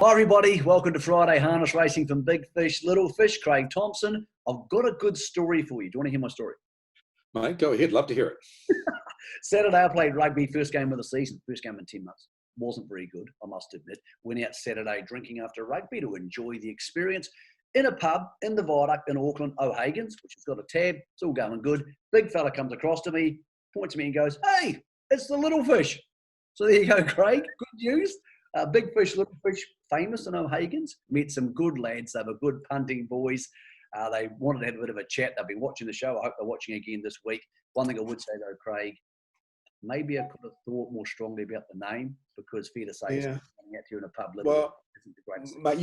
Hi everybody, welcome to Friday Harness Racing from Big Fish, Little Fish. Craig Thompson. I've got a good story for you. Do you want to hear my story? Mate, go ahead. Love to hear it. Saturday I played rugby, first game of the season, first game in 10 months. Wasn't very good, I must admit. Went out Saturday drinking after rugby to enjoy the experience in a pub in the Viaduct in Auckland, O'Hagan's, which has got a tab. It's all going good. Big fella comes across to me, points to me and goes, "Hey, it's the Little Fish." So there you go, Craig. Good news. Big Fish, Little Fish, famous in O'Hagan's. Met some good lads. They were good punting boys. They wanted to have a bit of a chat. They've been watching the show. I hope they're watching again this week. One thing I would say though, Craig, maybe I could have thought more strongly about the name, because fair to say, it's coming out here in a pub. Well, mate,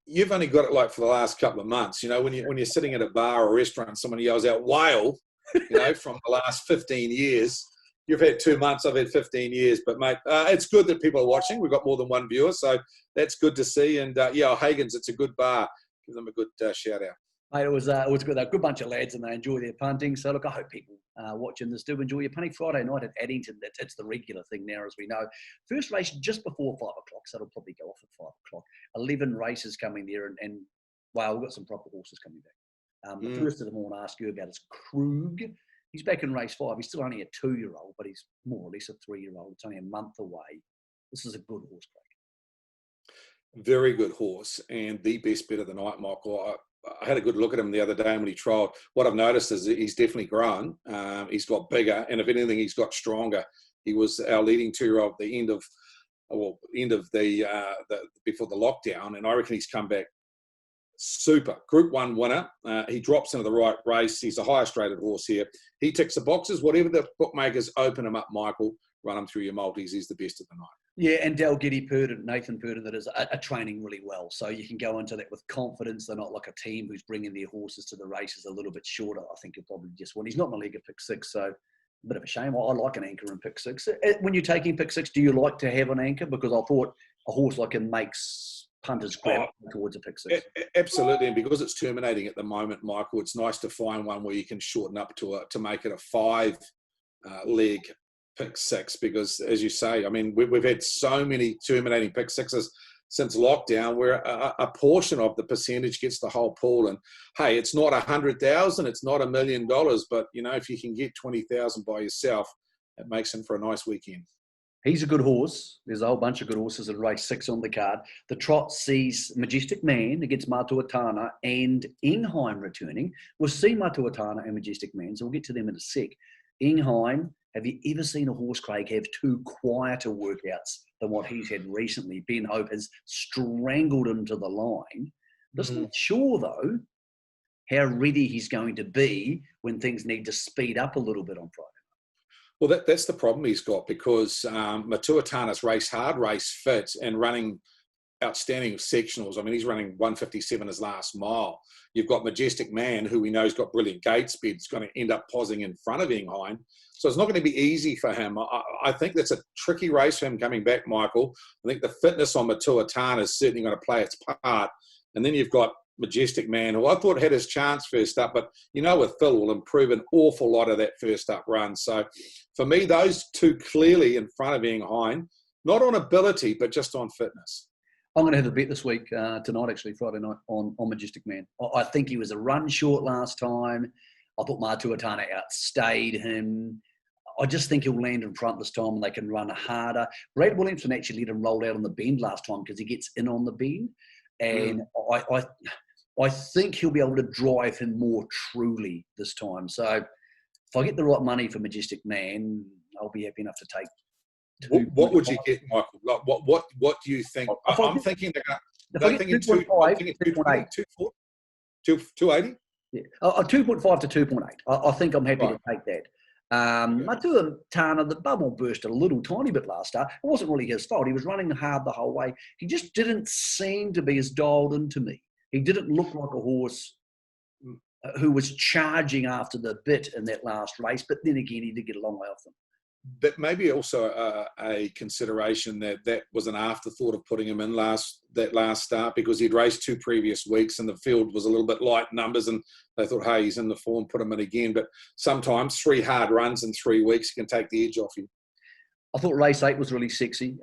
you've only got it like for the last couple of months. You know, when you're sitting at a bar or restaurant and someone yells out "whale," you know, from the last 15 years. You've had 2 months, I've had 15 years. But, mate, it's good that people are watching. We've got more than one viewer, so that's good to see. And, yeah, O'Hagan's, it's a good bar. Give them a good shout-out. Mate, it was good. They're a good bunch of lads and they enjoy their punting. So, look, I hope people watching this do enjoy your punting. Friday night at Addington, it's the regular thing now, as we know. First race just before 5 o'clock, so it'll probably go off at 5 o'clock. 11 races coming there, and wow, we've got some proper horses coming back. The first of them I want to ask you about is Krug. He's back in race 5. He's still only a 2-year-old, but he's more or less a 3-year-old. It's only a month away. This is a good horse, Craig. Very good horse, and the best bet of the night, Michael. I had a good look at him the other day when he trialled. What I've noticed is that he's definitely grown. He's got bigger, and if anything, he's got stronger. He was our leading 2-year-old at the end of the before the lockdown, and I reckon he's come back super. Group 1 winner. He drops into the right race. He's the highest rated horse here. He ticks the boxes. Whatever the bookmakers open him up, Michael, run him through your multis. He's the best of the night. Yeah, and Nathan Purdon, that is are training really well. So you can go into that with confidence. They're not like a team who's bringing their horses to the races a little bit shorter. I think he'll probably just win. He's not in the league of pick 6, so a bit of a shame. I like an anchor in pick 6. When you're taking pick 6, do you like to have an anchor? Because I thought a horse like him makes punters grab towards a pick 6. Absolutely, and because it's terminating at the moment, Michael, it's nice to find one where you can shorten up to make it a 5 leg pick 6. Because, as you say, I mean, we've had so many terminating pick 6s since lockdown, where a portion of the percentage gets the whole pool. And hey, it's not 100,000, it's not $1 million, but you know, if you can get 20,000 by yourself, it makes him for a nice weekend. He's a good horse. There's a whole bunch of good horses in race 6 on the card. The trot sees Majestic Man against Matuatana and Ingheim returning. We'll see Matuatana and Majestic Man, so we'll get to them in a sec. Ingheim, have you ever seen a horse, Craig, have 2 quieter workouts than what he's had recently? Ben Hope has strangled him to the line. Just not sure, though, how ready he's going to be when things need to speed up a little bit on Friday. Well, that's the problem he's got, because Matuatana's race hard, race fit, and running outstanding sectionals. I mean, he's running 157 his last mile. You've got Majestic Man, who we know has got brilliant gate speed. It's going to end up posing in front of Ingheim. So it's not going to be easy for him. I think that's a tricky race for him coming back, Michael. I think the fitness on Matuatana is certainly going to play its part. And then you've got Majestic Man, who I thought had his chance first up, but you know, with Phil will improve an awful lot of that first up run. So for me, those 2 clearly in front of Ingheim, not on ability, but just on fitness. I'm going to have a bet this week, tonight actually, Friday night, on Majestic Man. I think he was a run short last time. I thought Matuatana outstayed him. I just think he'll land in front this time and they can run harder. Brad Williamson actually let him roll out on the bend last time because he gets in on the bend. And I think he'll be able to drive him more truly this time. So if I get the right money for Majestic Man, I'll be happy enough to take 2. What would you get, Michael? Like, what do you think? I'm thinking they're thinking 2.8. 280? Yeah, 2.5 to 2.8. I think I'm happy to take that. Matuatana, the bubble burst a little tiny bit last start. It wasn't really his fault. He was running hard the whole way. He just didn't seem to be as dialed in to me. He didn't look like a horse who was charging after the bit in that last race, but then again, he did get a long way off them. But maybe also a consideration that was an afterthought of putting him in that last start, because he'd raced 2 previous weeks and the field was a little bit light numbers, and they thought, hey, he's in the form, put him in again. But sometimes 3 hard runs in 3 weeks can take the edge off you. I thought race 8 was really sexy.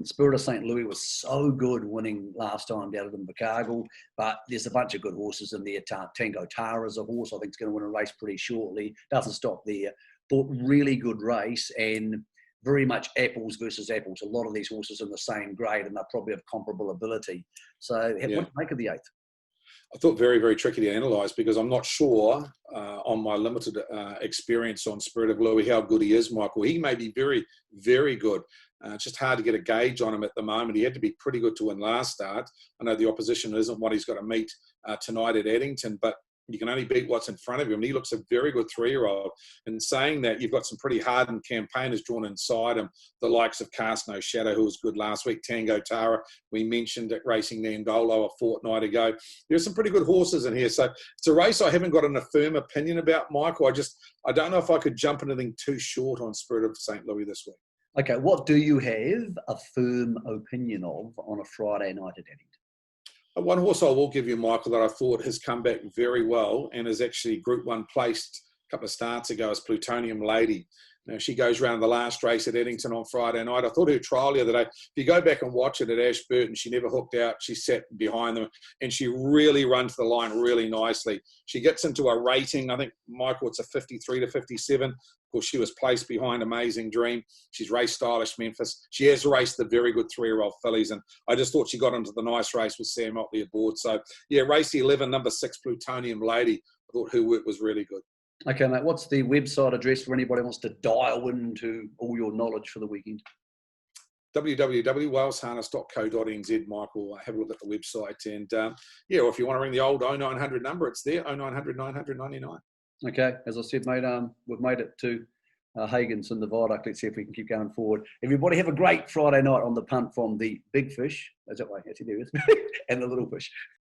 Spirit of St. Louis was so good winning last time down at Invercargill, but there's a bunch of good horses in there. Tango Tara is a horse I think is going to win a race pretty shortly. Doesn't stop there. Thought really good race and very much apples versus apples. A lot of these horses in the same grade and they'll probably have comparable ability. So what do you make of the 8th? I thought very, very tricky to analyse because I'm not sure on my limited experience on Spirit of Louis how good he is, Michael. He may be very, very good. It's just hard to get a gauge on him at the moment. He had to be pretty good to win last start. I know the opposition isn't what he's got to meet tonight at Addington, but you can only beat what's in front of him. And he looks a very good 3-year-old. And saying that, you've got some pretty hardened campaigners drawn inside him, the likes of Cast No Shadow, who was good last week, Tango Tara, we mentioned at Racing Nangolo a fortnight ago. There's some pretty good horses in here. So it's a race I haven't got a firm opinion about, Michael. I don't know if I could jump anything too short on Spirit of St. Louis this week. Okay, what do you have a firm opinion of on a Friday night at Addington? One horse I will give you, Michael, that I thought has come back very well and is actually Group 1 placed a couple of starts ago is Plutonium Lady. Now, she goes round the last race at Addington on Friday night. I thought her trial the other day, if you go back and watch it at Ashburton, she never hooked out. She sat behind them and she really runs the line really nicely. She gets into a rating, I think, Michael, it's a 53 to 57. Of course, she was placed behind Amazing Dream. She's raced Stylish Memphis. She has raced the very good 3-year-old fillies, and I just thought she got into the nice race with Sam Otley aboard. So, yeah, race 11, number 6, Plutonium Lady. I thought her work was really good. Okay, mate, what's the website address for anybody who wants to dial into all your knowledge for the weekend? www.walesharness.co.nz, Michael. Have a look at the website. And, yeah, or if you want to ring the old 0900 number, it's there, 0900 900 99. Okay, as I said, mate, we've made it to Hagens in the viaduct. Let's see if we can keep going forward. Everybody have a great Friday night on the punt from the big fish. Is that way? Actually, there is. And the little fish.